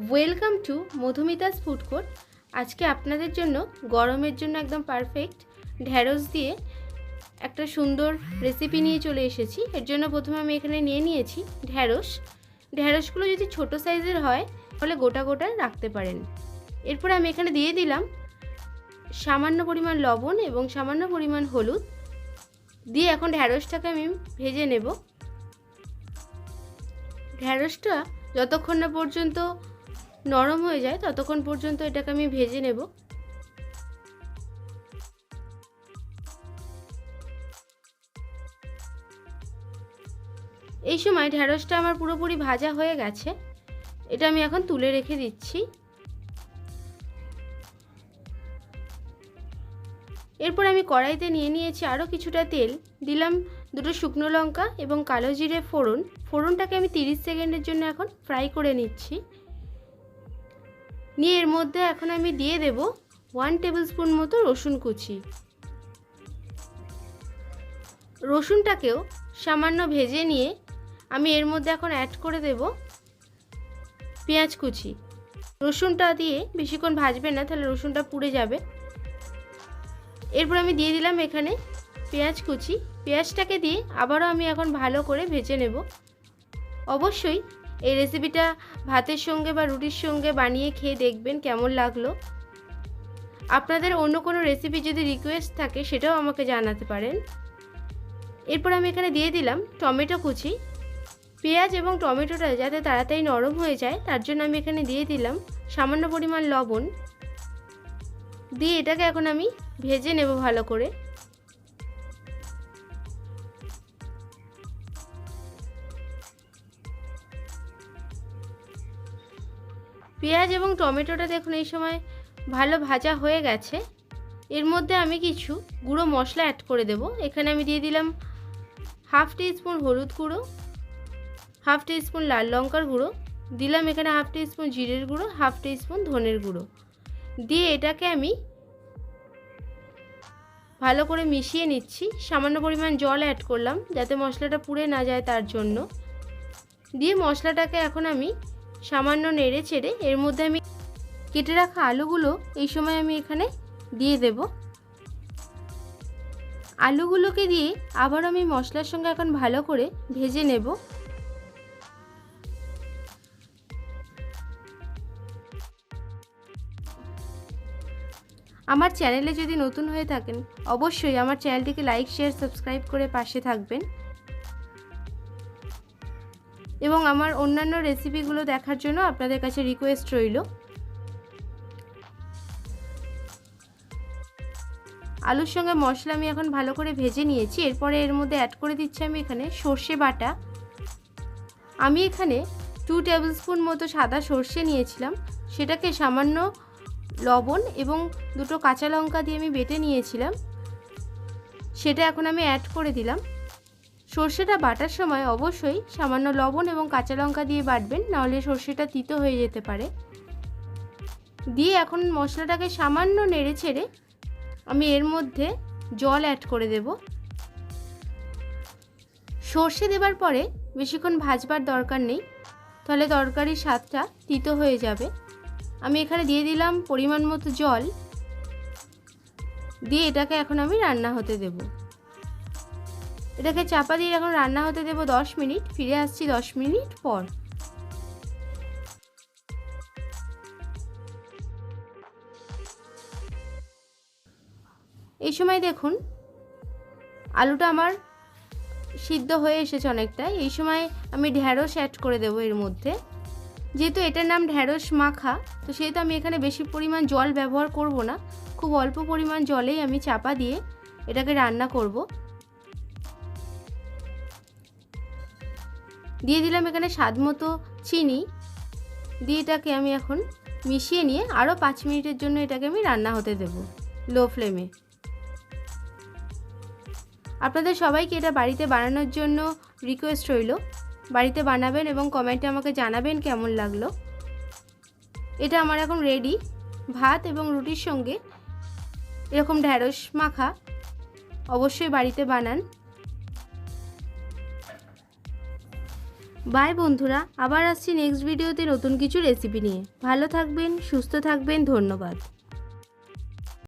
Welcome to Madhumita's food court. আজকে আপনাদের জন্য গরমের জন্য একদম পারফেক্ট ঢ্যাঁড়স দিয়ে একটা সুন্দর রেসিপি নিয়ে চলে এসেছি। এর জন্য প্রথমে আমি এখানে নিয়ে নিয়েছি ঢ্যাঁড়সগুলো যদি ছোট সাইজের হয় তাহলে গোটা গোটা রাখতে পারেন। এরপরে আমি এখানে দিয়ে দিলাম সামান্য পরিমাণ লবণ এবং সামান্য পরিমাণ হলুদ দিয়ে এখন ঢ্যাঁড়সটাকে আমি ভেজে নেব। ঢ্যাঁড়সটা যতক্ষণ না পর্যন্ত নরম হয়ে যায় ততক্ষণ পর্যন্ত এটাকে আমি ভেজে নেব। এই সময় ঢ্যাঁড়সটা আমার পুরোপুরি ভাজা হয়ে গেছে, এটা আমি এখন তুলে রেখে দিচ্ছি। এরপর আমি কড়াইতে নিয়ে নিয়েছি আরও কিছুটা তেল, দিলাম দুটো শুকনো লঙ্কা এবং কালো জিরে ফোড়নটাকে আমি 30 সেকেন্ডের জন্য এখন ফ্রাই করে নিচ্ছি। নিয়ে এর মধ্যে এখন আমি দিয়ে দেব 1 টেবিল স্পুন মতো রসুন কুচি। রসুনটাকেও সামান্য ভেজে নিয়ে আমি এর মধ্যে এখন অ্যাড করে দেব পেঁয়াজ কুচি। রসুনটা দিয়ে বেশিক্ষণ ভাজবেন না, তাহলে রসুনটা পুড়ে যাবে। এরপর আমি দিয়ে দিলাম এখানে পেঁয়াজ কুচি। পেঁয়াজটাকে দিয়ে আবারও আমি এখন ভালো করে ভেজে নেব। অবশ্যই এই রেসিপিটা ভাতের সঙ্গে বা রুটির সঙ্গে বানিয়ে খেয়ে দেখবেন কেমন লাগলো। আপনাদের অন্য কোনো রেসিপি যদি রিকোয়েস্ট থাকে সেটাও আমাকে জানাতে পারেন। এরপর আমি এখানে দিয়ে দিলাম টমেটো কুচি। পেঁয়াজ এবং টমেটোটা যাতে তাড়াতাড়ি নরম হয়ে যায় তার জন্য আমি এখানে দিয়ে দিলাম সামান্য পরিমাণ লবণ দিয়ে এটাকে এখন আমি ভেজে নেব ভালো করে। পেঁয়াজ এবং টমেটোটা দেখুন এই সময় ভালো ভাজা হয়ে গেছে। এর মধ্যে আমি কিছু গুঁড়ো মশলা অ্যাড করে দেব। এখানে আমি দিয়ে দিলাম হাফ টিস্পুন হলুদ গুঁড়ো, হাফ টিস্পুন লাল লঙ্কার গুঁড়ো, দিলাম এখানে হাফ টিস্পুন জিরের গুঁড়ো, হাফ টিস্পুন ধনের গুঁড়ো দিয়ে এটাকে আমি ভালো করে মিশিয়ে নিচ্ছি। সামান্য পরিমাণ জল অ্যাড করলাম যাতে মশলাটা পুড়ে না যায় তার জন্য। দিয়ে মশলাটাকে এখন আমি সামান্য নেড়ে চেড়ে এর মধ্যে আমি কেটে রাখা আলুগুলো এই সময় আমি এখানে দিয়ে দেব। আলুগুলোকে দিয়ে আবার আমি মশলার সঙ্গে এখন ভালো করে ভেজে নেব। আমার চ্যানেলে যদি নতুন হয়ে থাকেন অবশ্যই আমার চ্যানেলটিকে লাইক শেয়ার সাবস্ক্রাইব করে পাশে থাকবেন এবং আমার অন্যান্য রেসিপিগুলো দেখার জন্য আপনাদের কাছে রিকোয়েস্ট রইল। আলুর সঙ্গে মশলা আমি এখন ভালো করে ভেজে নিয়েছি। এরপরে এর মধ্যে অ্যাড করে দিচ্ছি আমি এখানে সর্ষে বাটা। আমি এখানে 2 টেবিল স্পুন মতো সাদা সর্ষে নিয়েছিলাম, সেটাকে সামান্য লবণ এবং দুটো কাঁচা লঙ্কা দিয়ে আমি বেটে নিয়েছিলাম, সেটা এখন আমি অ্যাড করে দিলাম। সর্ষেটা বাটার সময় অবশ্যই সামান্য লবণ এবং কাঁচা লঙ্কা দিয়ে বাটবেন, নাহলে সর্ষেটা তিতো হয়ে যেতে পারে। দিয়ে এখন মশলাটাকে সামান্য নেড়ে ছেড়ে আমি এর মধ্যে জল অ্যাড করে দেব। সর্ষে দেবার পরে বেশিক্ষণ ভাজবার দরকার নেই, তাহলে তরকারির স্বাদটা তিতো হয়ে যাবে। আমি এখানে দিয়ে দিলাম পরিমাণ মতো জল, দিয়ে এটাকে এখন আমি রান্না হতে দেব। এটাকে চাপা দিয়ে এখন রান্না হতে দেব 10 মিনিট। ফিরে আসছি 10 মিনিট পর। এই সময় দেখুন আলুটা আমার সিদ্ধ হয়ে এসেছে অনেকটা। এই সময় আমি ঢ্যাঁড়স অ্যাড করে দেব এর মধ্যে। যেহেতু এটার নাম ঢ্যাঁড়স মাখা, তো সেহেতু আমি এখানে বেশি পরিমাণ জল ব্যবহার করব না, খুব অল্প পরিমাণ জলেই আমি চাপা দিয়ে এটাকে রান্না করব। দিয়ে দিলাম এখানে স্বাদ মতো চিনি, দিয়ে এটাকে আমি এখন মিশিয়ে নিয়ে আরও 5 মিনিটের জন্য এটাকে আমি রান্না হতে দেব লো ফ্লেমে। আপনাদের সবাইকে এটা বাড়িতে বানানোর জন্য রিকোয়েস্ট রইল, বাড়িতে বানাবেন এবং কমেন্টে আমাকে জানাবেন কেমন লাগলো। এটা আমার এখন রেডি। ভাত এবং রুটির সঙ্গে এরকম ঢ্যাঁড়স মাখা অবশ্যই বাড়িতে বানান। বাই বন্ধুরা, আবার আসছি নেক্সট ভিডিওতে নতুন কিছু রেসিপি নিয়ে। ভালো থাকবেন, সুস্থ থাকবেন, ধন্যবাদ।